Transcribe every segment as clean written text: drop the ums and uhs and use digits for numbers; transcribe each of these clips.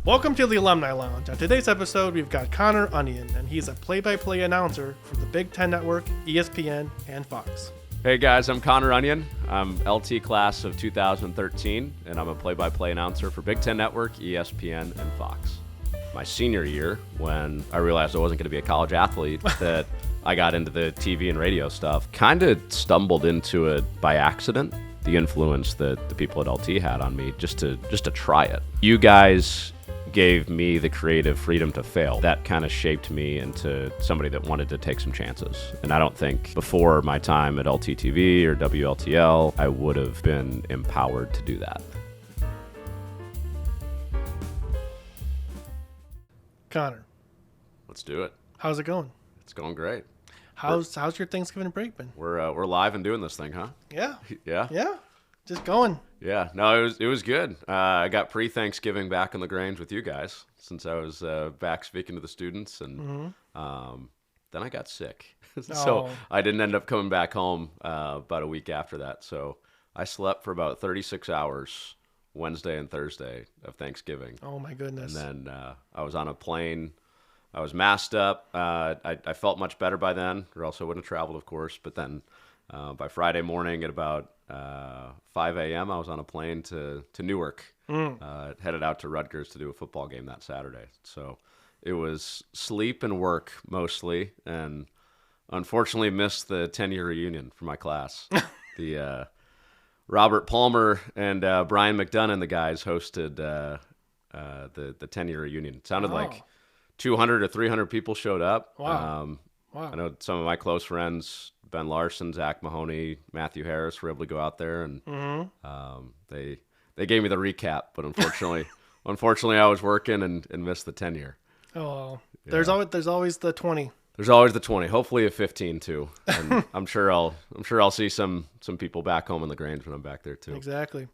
Welcome to the Alumni Lounge. On today's episode, we've got Connor Onion, and he's a play-by-play announcer for the Big Ten Network, ESPN, and Fox. Hey guys, I'm Connor Onion. I'm LT class of 2013, and I'm a play-by-play announcer for Big Ten Network, ESPN, and Fox. My senior year, when I realized I wasn't going to be a college athlete, that I got into the TV and radio stuff, kind of stumbled into it by accident. The influence that the people at LT had on me, just to try it. You guys gave me the creative freedom to fail. That kind of shaped me into somebody that wanted to take some chances. And I don't think before my time at LTTV or WLTL, I would have been empowered to do that. Connor, Let's do it. how's it going? It's going great. How's your Thanksgiving break been? We're live and doing this thing, huh? Yeah. Yeah. Yeah. Just going. Yeah. No, it was good. I got pre-Thanksgiving back on the Grange with you guys since I was back speaking to the students, and then I got sick, so I didn't end up coming back home about a week after that. So I slept for about 36 hours Wednesday and Thursday of Thanksgiving. Oh my goodness. And then I was on a plane. I was masked up. I felt much better by then, or else I wouldn't have traveled, of course. But then by Friday morning at about 5 a.m., I was on a plane to Newark, headed out to Rutgers to do a football game that Saturday. So it was sleep and work mostly, and unfortunately missed the 10-year reunion for my class. The Robert Palmer and Brian McDonough and the guys hosted the 10-year reunion. It sounded like 200 or 300 people showed up. Wow. Wow. I know some of my close friends, Ben Larson, Zach Mahoney, Matthew Harris, were able to go out there, and they gave me the recap. But unfortunately, I was working and missed the 10-year. Oh, Yeah. there's always the 20. There's always the 20. Hopefully a 15 too. And I'm sure I'll see some people back home in the Grange when I'm back there too. Exactly.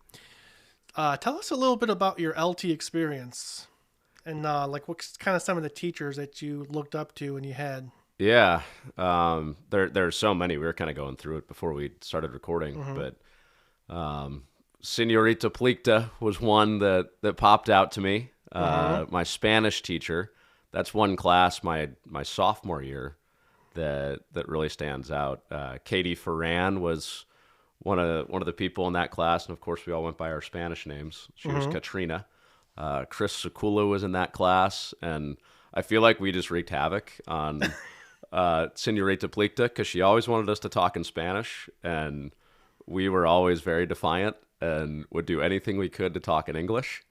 Tell us a little bit about your LT experience, and like what kind of some of the teachers that you looked up to and you had. Yeah, there's so many. We were kind of going through it before we started recording, but Senorita Plicta was one that popped out to me. My Spanish teacher, that's one class my sophomore year that really stands out. Katie Ferran was one of the people in that class, and of course we all went by our Spanish names. She was Katrina. Chris Sakula was in that class, and I feel like we just wreaked havoc on Senorita Plicta, because she always wanted us to talk in Spanish, and we were always very defiant and would do anything we could to talk in English.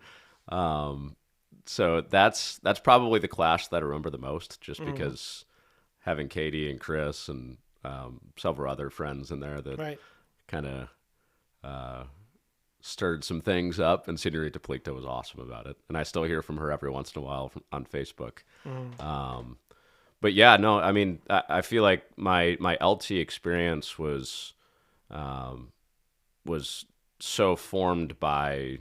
So that's probably the class that I remember the most, just because having Katie and Chris and several other friends in there that kind of stirred some things up, and Senorita Plicta was awesome about it. And I still hear from her every once in a while on Facebook. But yeah, no, I mean, I feel like my LT experience was so formed by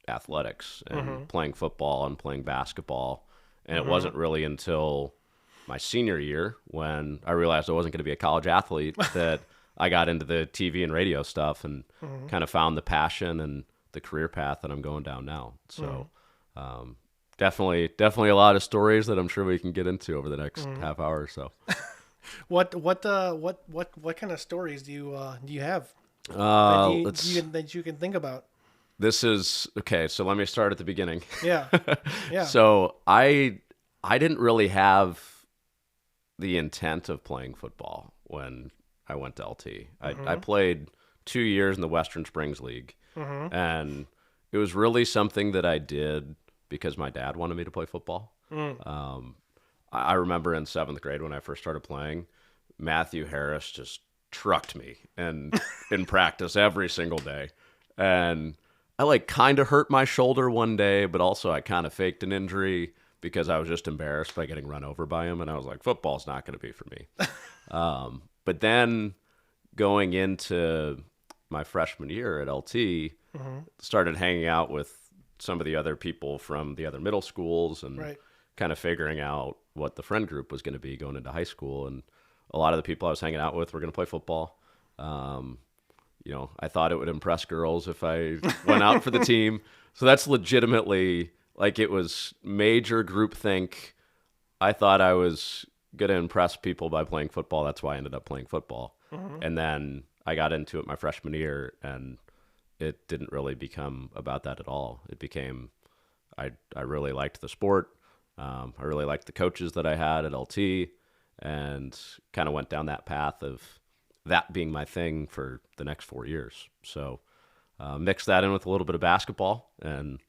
athletics and playing football and playing basketball. And it wasn't really until my senior year, when I realized I wasn't going to be a college athlete, that I got into the TV and radio stuff and kind of found the passion and the career path that I'm going down now. So definitely a lot of stories that I'm sure we can get into over the next half hour or so. What kind of stories do you have that you can think about? This is okay. So let me start at the beginning. Yeah. So I didn't really have the intent of playing football when I went to LT. I played 2 years in the Western Springs League, and it was really something that I did because my dad wanted me to play football. I remember in 7th grade when I first started playing, Matthew Harris just trucked me in practice every single day. And I kind of hurt my shoulder one day, but also I kind of faked an injury because I was just embarrassed by getting run over by him. And I was like, football's not going to be for me. But then going into my freshman year at LT, started hanging out with some of the other people from the other middle schools and kind of figuring out what the friend group was going to be going into high school. And a lot of the people I was hanging out with were going to play football. You know, I thought it would impress girls if I went out for the team. So that's legitimately like it was major groupthink. I thought I was going to impress people by playing football. That's why I ended up playing football. And then I got into it my freshman year, and it didn't really become about that at all. It became, I really liked the sport. I really liked the coaches that I had at LT, and kind of went down that path of that being my thing for the next 4 years. So mixed that in with a little bit of basketball, and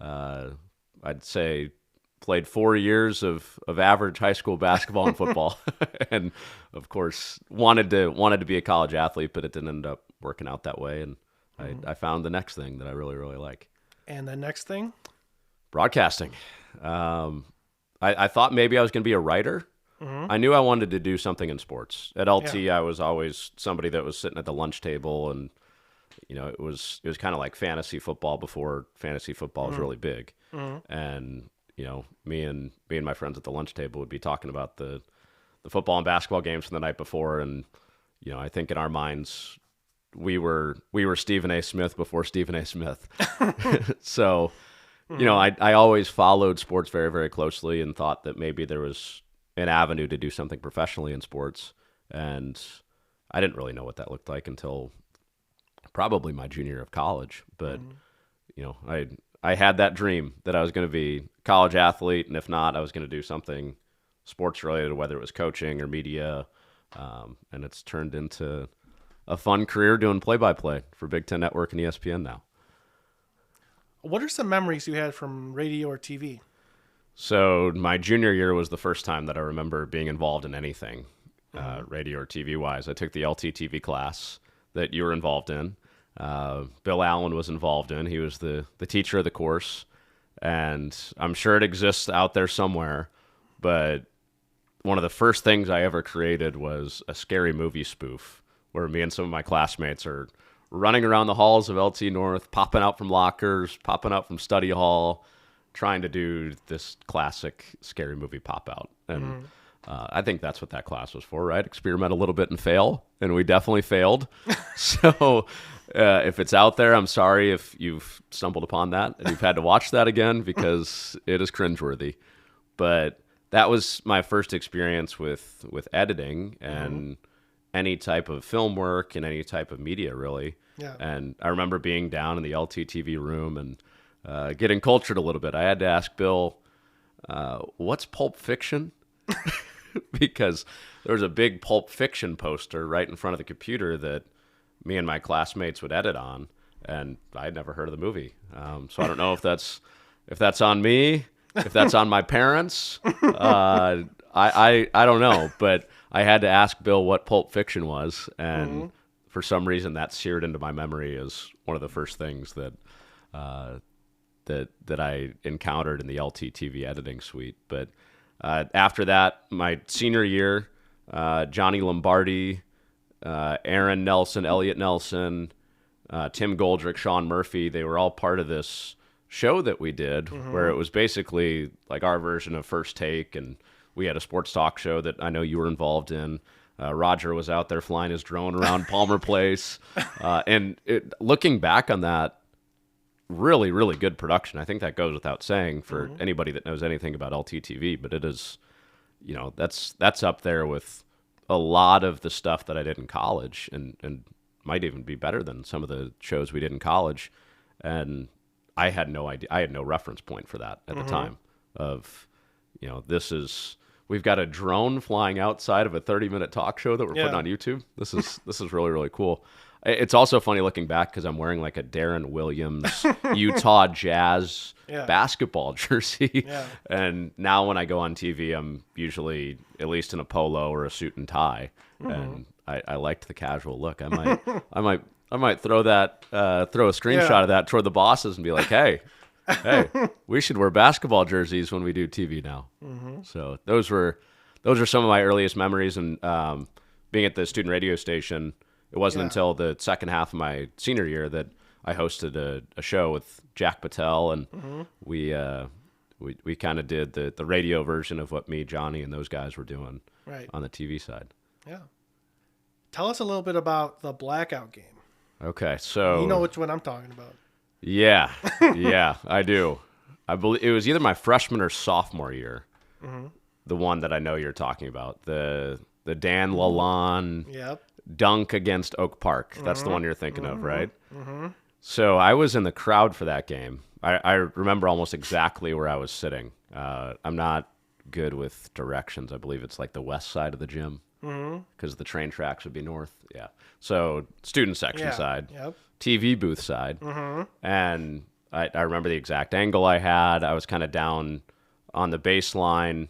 I'd say played 4 years of average high school basketball and football, and of course wanted to be a college athlete, but it didn't end up working out that way. And I found the next thing that I really, really like. And the next thing? Broadcasting. I thought maybe I was going to be a writer. I knew I wanted to do something in sports. At LT, I was always somebody that was sitting at the lunch table, and it was kind of like fantasy football before fantasy football was really big. And me and my friends at the lunch table would be talking about the football and basketball games from the night before, and I think in our minds we were Stephen A. Smith before Stephen A. Smith. So I always followed sports very, very closely, and thought that maybe there was an avenue to do something professionally in sports, and I didn't really know what that looked like until probably my junior year of college. But I had that dream that I was going to be a college athlete, and if not, I was going to do something sports related, whether it was coaching or media, and it's turned into a fun career doing play-by-play for Big Ten Network and ESPN now. What are some memories you had from radio or TV? So my junior year was the first time that I remember being involved in anything, radio or TV-wise. I took the LTTV class that you were involved in. Bill Allen was involved in. He was the teacher of the course, and I'm sure it exists out there somewhere, but one of the first things I ever created was a scary movie spoof where me and some of my classmates are running around the halls of LT North, popping out from lockers, popping out from study hall, trying to do this classic scary movie pop out. And I think that's what that class was for, right? Experiment a little bit and fail. And we definitely failed. So if it's out there, I'm sorry if you've stumbled upon that and you've had to watch that again, because it is cringeworthy. But that was my first experience with editing and any type of film work and any type of media, really. Yeah. And I remember being down in the LTTV room and getting cultured a little bit. I had to ask Bill, what's Pulp Fiction? Because there was a big Pulp Fiction poster right in front of the computer that me and my classmates would edit on, and I'd never heard of the movie. So I don't know if that's on me, if that's on my parents. I don't know, but I had to ask Bill what Pulp Fiction was, and for some reason that seared into my memory as one of the first things that I encountered in the LTTV editing suite. But after that, my senior year, Johnny Lombardi, Aaron Nelson, Elliot Nelson, Tim Goldrick, Sean Murphy, they were all part of this show that we did where it was basically like our version of First Take, and we had a sports talk show that I know you were involved in. Roger was out there flying his drone around Palmer Place. And looking back on that, really, really good production. I think that goes without saying for anybody that knows anything about LTTV, but it is, that's up there with a lot of the stuff that I did in college, and might even be better than some of the shows we did in college. And I had no idea. I had no reference point for that at the time of, we've got a drone flying outside of a 30-minute talk show that we're putting on YouTube. This is really, really cool. It's also funny looking back because I'm wearing like a Darren Williams Utah Jazz basketball jersey. Yeah. And now when I go on TV, I'm usually at least in a polo or a suit and tie. And I liked the casual look. I might throw a screenshot of that toward the bosses and be like, hey, we should wear basketball jerseys when we do TV now. So those are some of my earliest memories. And being at the student radio station, it wasn't until the second half of my senior year that I hosted a show with Jack Patel, and we kind of did the radio version of what me, Johnny, and those guys were doing on the TV side. Yeah. Tell us a little bit about the blackout game. Okay, so you know which one I'm talking about. Yeah, I do. I believe it was either my freshman or sophomore year. The one that I know you're talking about, the Dan Lalonde Yep. dunk against Oak Park. That's the one you're thinking of, right? So I was in the crowd for that game. I remember almost exactly where I was sitting. I'm not good with directions. I believe it's like the west side of the gym because the train tracks would be north. Yeah. So student section side, TV booth side. And I remember the exact angle I had. I was kind of down on the baseline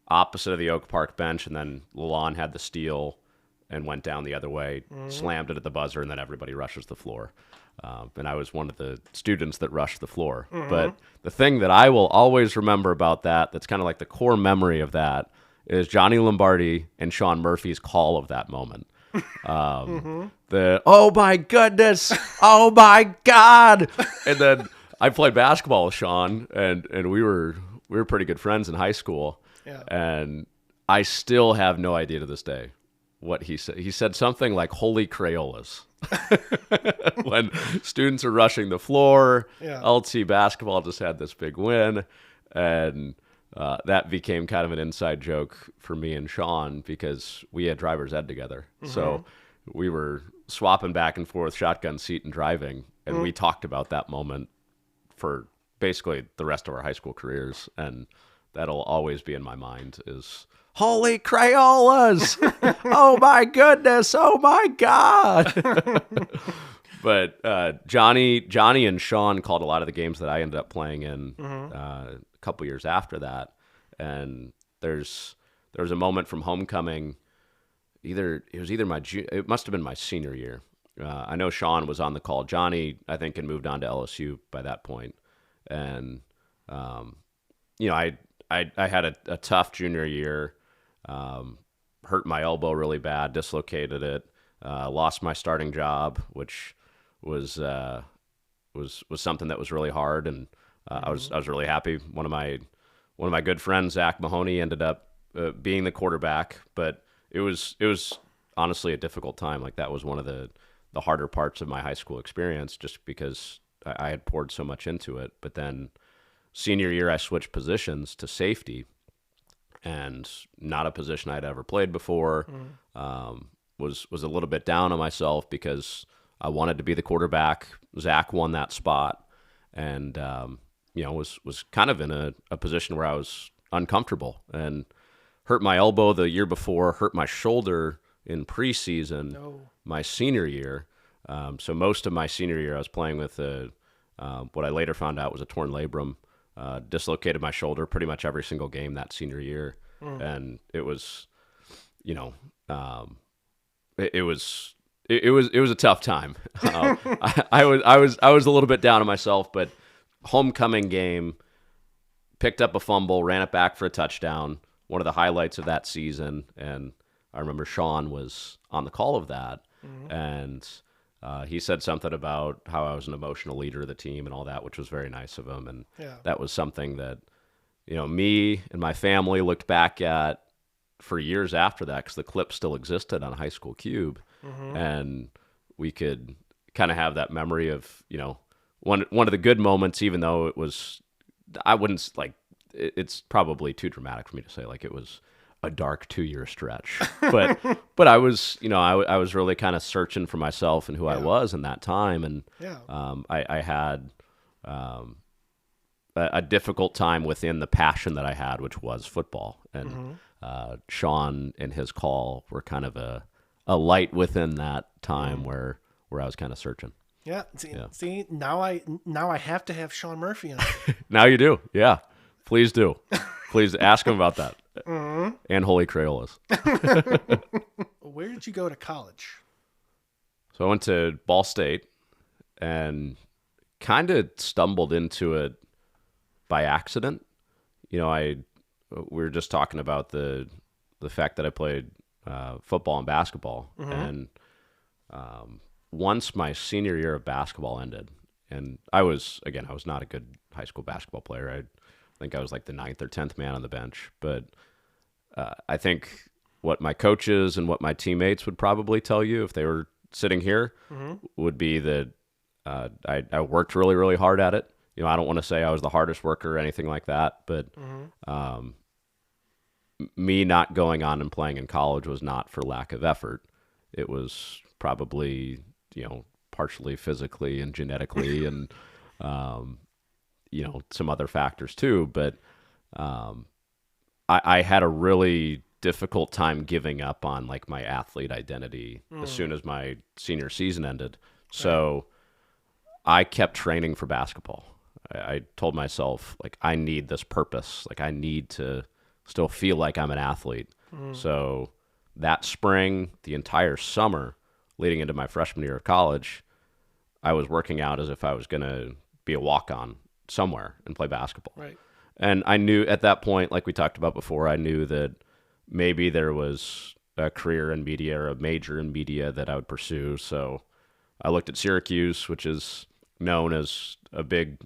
opposite of the Oak Park bench, and then Lalonde had the steal and went down the other way, slammed it at the buzzer, and then everybody rushes the floor. And I was one of the students that rushed the floor. But the thing that I will always remember about that's kind of like the core memory of that, is Johnny Lombardi and Sean Murphy's call of that moment. The, oh my goodness, oh my God. And then I played basketball with Sean, and we were pretty good friends in high school. Yeah. And I still have no idea to this day what he said. He said something like "Holy Crayolas" when students are rushing the floor. Yeah. LT basketball just had this big win, and that became kind of an inside joke for me and Sean because we had driver's ed together. So we were swapping back and forth, shotgun seat and driving, and we talked about that moment for basically the rest of our high school careers, and that'll always be in my mind is "Holy Crayolas!" Oh my goodness! Oh my God! But Johnny and Sean called a lot of the games that I ended up playing in a couple years after that, and there was a moment from homecoming. It must have been my senior year. I know Sean was on the call. Johnny, I think, had moved on to LSU by that point, and I had a tough junior year, hurt my elbow really bad, dislocated it, lost my starting job, which was something that was really hard, and I was really happy. One of my good friends, Zach Mahoney, ended up being the quarterback, but it was honestly a difficult time. Like that was one of the harder parts of my high school experience, just because I had poured so much into it. But then senior year, I switched positions to safety, and not a position I'd ever played before. Was a little bit down on myself because I wanted to be the quarterback. Zach won that spot, and was kind of in a position where I was uncomfortable and hurt my elbow the year before, hurt my shoulder in preseason my senior year. So most of my senior year, I was playing with what I later found out was a torn labrum. Dislocated my shoulder pretty much every single game that senior year, and it was, it was a tough time. I was a little bit down on myself, but homecoming game, picked up a fumble, ran it back for a touchdown. One of the highlights of that season, and I remember Sean was on the call of that, and he said something about how I was an emotional leader of the team and all that, which was very nice of him. And that was something that, me and my family looked back at for years after that, because the clip still existed on High School Cube. And we could kind of have that memory of, one of the good moments, even though it was, I wouldn't it's probably too dramatic for me to say, like it was a dark 2-year stretch, but I was, I was really kind of searching for myself and who I was in that time. And I had a difficult time within the passion that I had, which was football. And Sean and his call were kind of a light within that time where I was kind of searching. Yeah. See, now I have to have Sean Murphy on. Now you do. Yeah. Please do. Please ask him about that. And Holy Crayolas. Where did you go to college? So I went to Ball State and kind of stumbled into it by accident. We were just talking about the fact that I played football and basketball. And once my senior year of basketball ended, and I was not a good high school basketball player. I think I was like the 9th or 10th man on the bench. But I think what my coaches and what my teammates would probably tell you if they were sitting here would be that I worked really, really hard at it. I don't want to say I was the hardest worker or anything like that, but me not going on and playing in college was not for lack of effort. It was probably, partially physically and genetically and, some other factors too. But I had a really difficult time giving up on like my athlete identity as soon as my senior season ended. So I kept training for basketball. I told myself, like, I need this purpose. Like, I need to still feel like I'm an athlete. So that spring, the entire summer leading into my freshman year of college, I was working out as if I was going to be a walk-on somewhere and play basketball. Right. And I knew at that point, like we talked about before, I knew that maybe there was a career in media or a major in media that I would pursue. So I looked at Syracuse, which is known as a big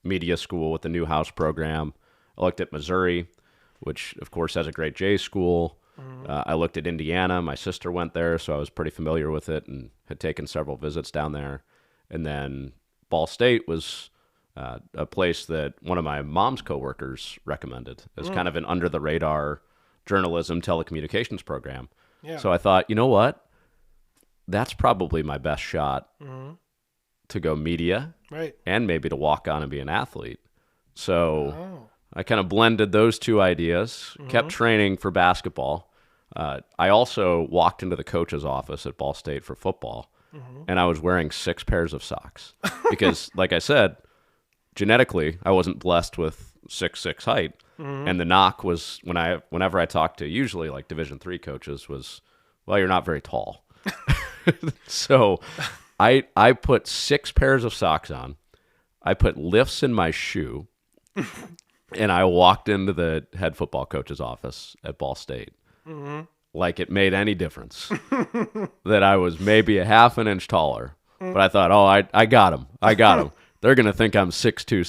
media school with the Newhouse program. I looked at Missouri, which of course has a great J school. I looked at Indiana. My sister went there, so I was pretty familiar with it and had taken several visits down there. And then Ball State was a place that one of my mom's coworkers recommended as kind of an under-the-radar journalism telecommunications program. Yeah. So I thought, you know what? That's probably my best shot to go media and maybe to walk on and be an athlete. So I kind of blended those two ideas, kept training for basketball. I also walked into the coach's office at Ball State for football, and I was wearing 6 pairs of socks because, like I said, genetically, I wasn't blessed with 6'6" height. And the knock was whenever I talked to usually like Division III coaches was, well, you're not very tall. So I put 6 pairs of socks on. I put lifts in my shoe, and I walked into the head football coach's office at Ball State. Like it made any difference that I was maybe a half an inch taller. But I thought, I got him. They're going to think I'm 6'2",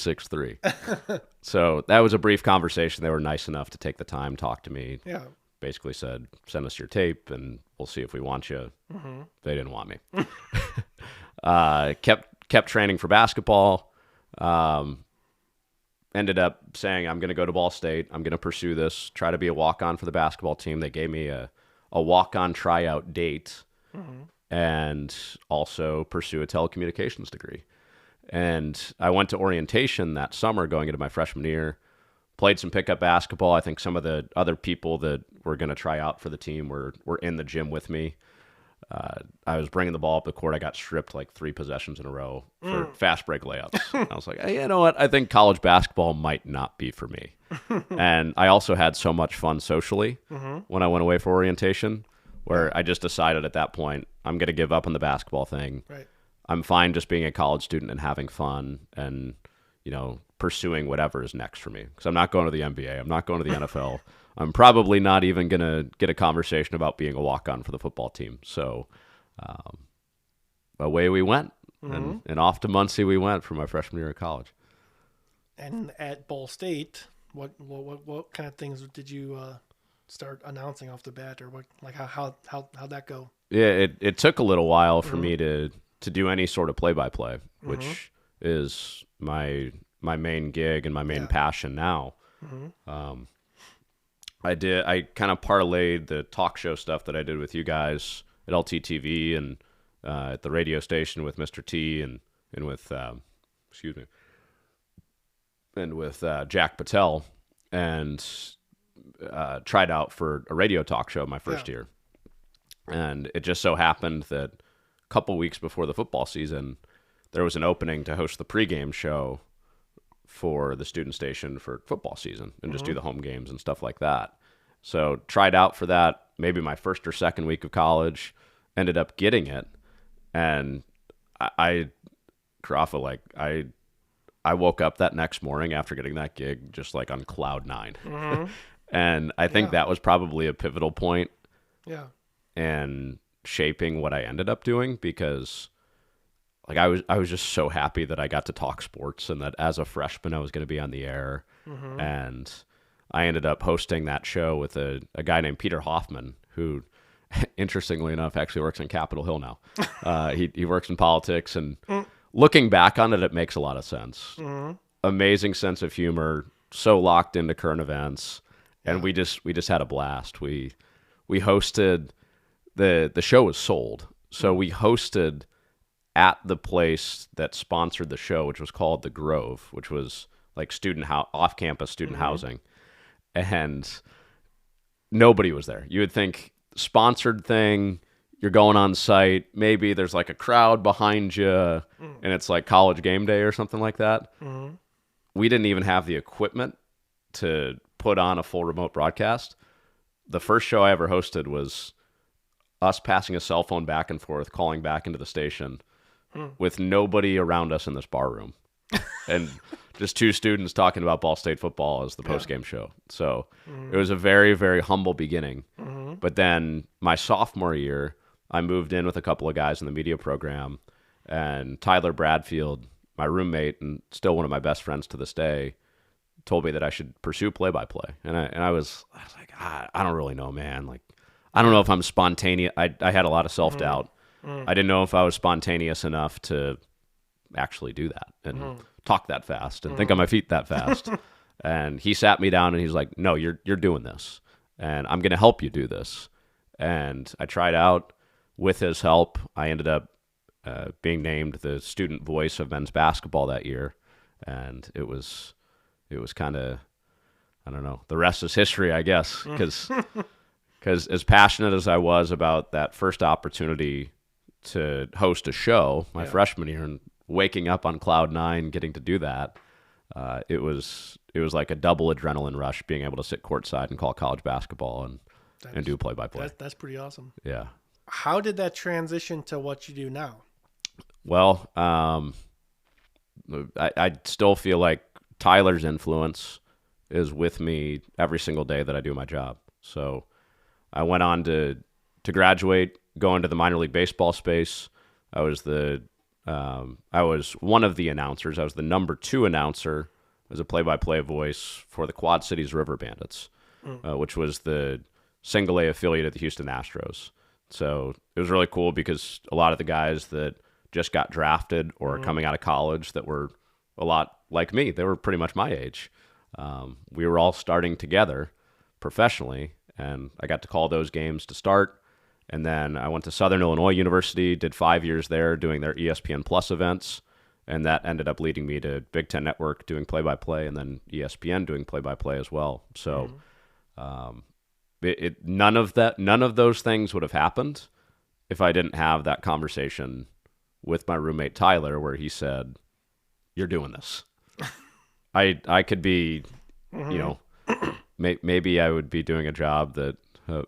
6'3". So that was a brief conversation. They were nice enough to take the time, talk to me. Yeah. Basically said, send us your tape, and we'll see if we want you. They didn't want me. Kept training for basketball. Ended up saying, I'm going to go to Ball State. I'm going to pursue this, try to be a walk-on for the basketball team. They gave me a walk-on tryout date and also pursue a telecommunications degree. And I went to orientation that summer going into my freshman year, played some pickup basketball. I think some of the other people that were going to try out for the team were in the gym with me. I was bringing the ball up the court. I got stripped like 3 possessions in a row for fast break layups. I was like, hey, you know what? I think college basketball might not be for me. And I also had so much fun socially when I went away for orientation, where I just decided at that point, I'm going to give up on the basketball thing. Right. I'm fine just being a college student and having fun and, pursuing whatever is next for me. Because I'm not going to the NBA. I'm not going to the NFL. I'm probably not even going to get a conversation about being a walk-on for the football team. So away we went. And off to Muncie we went for my freshman year of college. And at Ball State, what kind of things did you start announcing off the bat, or how'd that go? Yeah, it took a little while for me to do any sort of play-by-play, which is my main gig and my main passion now. I kind of parlayed the talk show stuff that I did with you guys at LTTV and at the radio station with Mr. T and with Jack Patel, and tried out for a radio talk show my first year. And it just so happened that a couple weeks before the football season, there was an opening to host the pregame show for the student station for football season and just do the home games and stuff like that. So tried out for that maybe my first or second week of college, ended up getting it. And I woke up that next morning after getting that gig just like on cloud 9. And I think that was probably a pivotal point in shaping what I ended up doing, because like I was just so happy that I got to talk sports and that as a freshman I was going to be on the air. And I ended up hosting that show with a guy named Peter Hoffman, who interestingly enough actually works in Capitol Hill now. He works in politics, and looking back on it, it makes a lot of sense. Mm-hmm. Amazing sense of humor, so locked into current events, and Yeah. we just had a blast. We hosted the show was sold, so we hosted at the place that sponsored the show, which was called the Grove, which was like off-campus student housing, and nobody was there. You would think sponsored thing, you're going on site, maybe there's like a crowd behind you, and it's like college game day or something like that. Mm-hmm. We didn't even have the equipment to put on a full remote broadcast. The first show I ever hosted was us passing a cell phone back and forth, calling back into the station with nobody around us in this bar room. And just two students talking about Ball State football as the post-game show. So it was a very, very humble beginning. Mm-hmm. But then my sophomore year, I moved in with a couple of guys in the media program, and Tyler Bradfield, my roommate and still one of my best friends to this day, told me that I should pursue play-by-play. And I was like, I don't really know, man. Like, I don't know if I'm spontaneous. I had a lot of self-doubt. I didn't know if I was spontaneous enough to actually do that and talk that fast and think on my feet that fast. And he sat me down and he's like, no, you're doing this, and I'm going to help you do this. And I tried out. With his help, I ended up being named the student voice of men's basketball that year. And it was kind of, I don't know, the rest is history, I guess, because as passionate as I was about that first opportunity to host a show my freshman year and waking up on cloud nine, getting to do that, it was like a double adrenaline rush being able to sit courtside and call college basketball and do play-by-play. That's pretty awesome. Yeah. How did that transition to what you do now? Well, I still feel like Tyler's influence is with me every single day that I do my job. So I went on to graduate, go into the minor league baseball space. I was one of the announcers. I was the number 2 announcer as a play-by-play voice for the Quad Cities River Bandits, which was the single A affiliate of the Houston Astros. So it was really cool because a lot of the guys that just got drafted or are coming out of college that were a lot like me, they were pretty much my age. We were all starting together professionally, and I got to call those games to start. And then I went to Southern Illinois University, did 5 years there doing their ESPN Plus events, and that ended up leading me to Big Ten Network doing play-by-play, and then ESPN doing play-by-play as well. So none of those things would have happened if I didn't have that conversation with my roommate Tyler, where he said, "You're doing this." I could be, maybe I would be doing a job that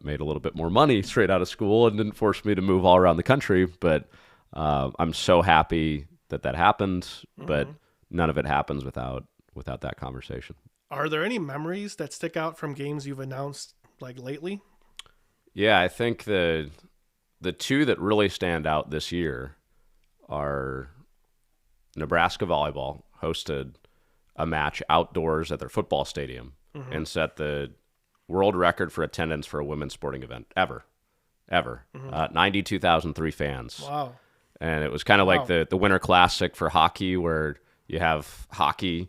made a little bit more money straight out of school and didn't force me to move all around the country. But I'm so happy that happened. But none of it happens without that conversation. Are there any memories that stick out from games you've announced like lately? Yeah, I think the two that really stand out this year are Nebraska volleyball hosted a match outdoors at their football stadium and set the world record for attendance for a women's sporting event ever. 92,003 fans. Wow. And it was kind of like the Winter Classic for hockey, where you have hockey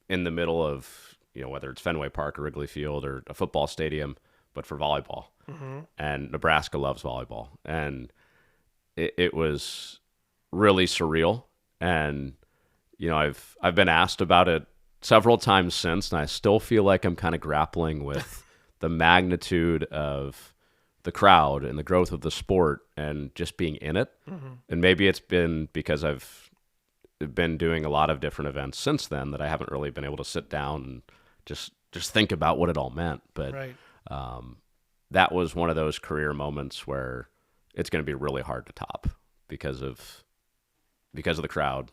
in the middle of, whether it's Fenway Park or Wrigley Field or a football stadium, but for volleyball. And Nebraska loves volleyball. And it was really surreal. And, I've been asked about it several times since, and I still feel like I'm kind of grappling with the magnitude of the crowd and the growth of the sport and just being in it. And maybe it's been because I've been doing a lot of different events since then that I haven't really been able to sit down and just think about what it all meant. But that was one of those career moments where it's going to be really hard to top because of the crowd,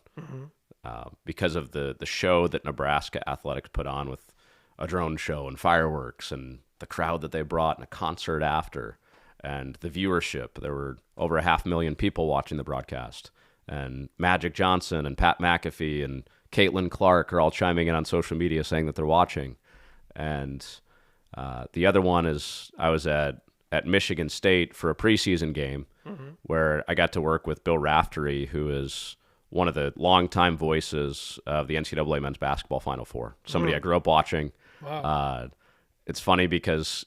because of the show that Nebraska athletics put on with a drone show and fireworks and the crowd that they brought and a concert after, and the viewership. There were over 500,000 people watching the broadcast, and Magic Johnson and Pat McAfee and Caitlin Clark are all chiming in on social media saying that they're watching. And the other one is I was at Michigan State for a preseason game where I got to work with Bill Raftery, who is one of the longtime voices of the NCAA men's basketball Final Four. Somebody I grew up watching. Wow. It's funny because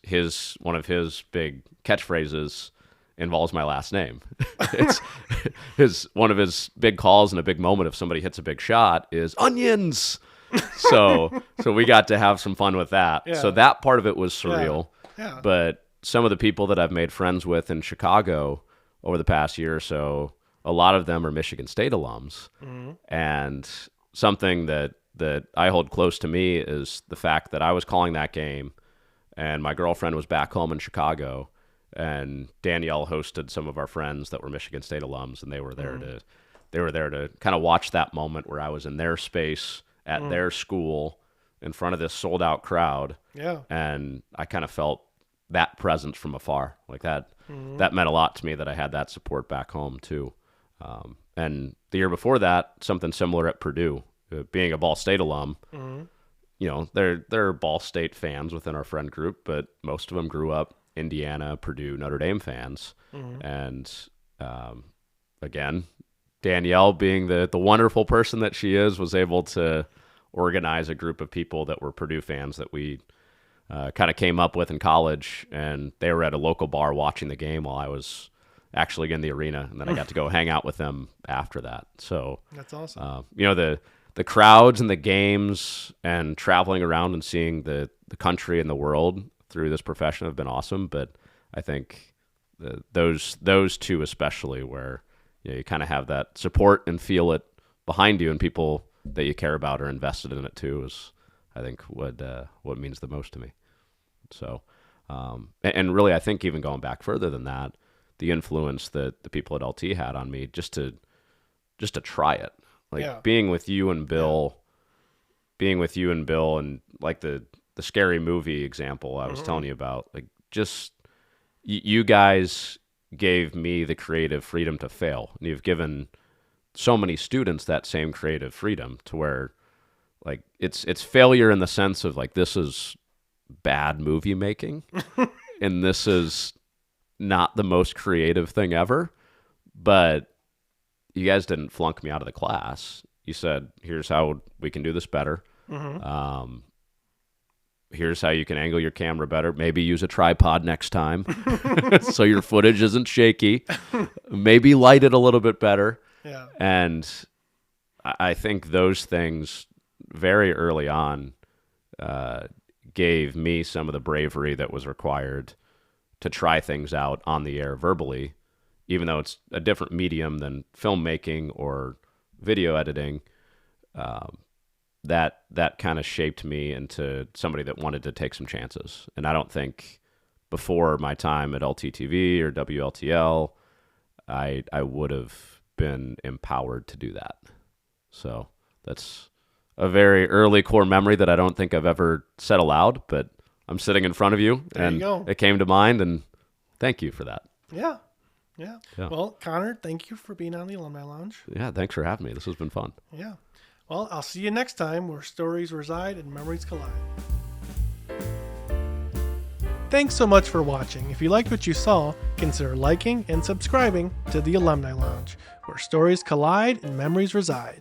one of his big catchphrases involves my last name. It's one of his big calls and a big moment if somebody hits a big shot is onions. So we got to have some fun with that. Yeah. So that part of it was surreal. Yeah. But some of the people that I've made friends with in Chicago over the past year or so, a lot of them are Michigan State alums. Mm-hmm. And something that I hold close to me is the fact that I was calling that game and my girlfriend was back home in Chicago, and Danielle hosted some of our friends that were Michigan State alums, and they were there to kind of watch that moment where I was in their space at their school in front of this sold out crowd. Yeah. And I kind of felt that presence from afar. Like that meant a lot to me that I had that support back home too. And the year before that, something similar at Purdue, being a Ball State alum. You know, there are Ball State fans within our friend group, but most of them grew up Indiana, Purdue, Notre Dame fans. And again, Danielle, being the wonderful person that she is, was able to organize a group of people that were Purdue fans that we kind of came up with in college, and they were at a local bar watching the game while I was actually in the arena, and then I got to go hang out with them after that. So That's awesome. you know, the crowds and the games and traveling around and seeing the country and the world through this profession have been awesome. But I think those two especially, where you kind of have that support and feel it behind you, and people that you care about are invested in it too, is I think what means the most to me. So, and really, I think even going back further than that, the influence that the people at LT had on me just to try it. Like being with you and Bill, and like the scary movie example I was telling you about, like just you guys gave me the creative freedom to fail. And you've given so many students that same creative freedom to where like it's failure in the sense of like, this is bad movie making and this is not the most creative thing ever, but you guys didn't flunk me out of the class. You said, here's how we can do this better. Here's how you can angle your camera better. Maybe use a tripod next time so your footage isn't shaky. Maybe light it a little bit better. Yeah. And I think those things very early on gave me some of the bravery that was required to try things out on the air verbally, even though it's a different medium than filmmaking or video editing. That kind of shaped me into somebody that wanted to take some chances. And I don't think before my time at LTTV or WLTL, I would have been empowered to do that. So that's a very early core memory that I don't think I've ever said aloud, but I'm sitting in front of you, and it came to mind, and thank you for that. Yeah. Well, Connor, thank you for being on the Alumni Lounge. Yeah, thanks for having me. This has been fun. Yeah. Well, I'll see you next time where stories reside and memories collide. Thanks so much for watching. If you liked what you saw, consider liking and subscribing to the Alumni Lounge, where stories collide and memories reside.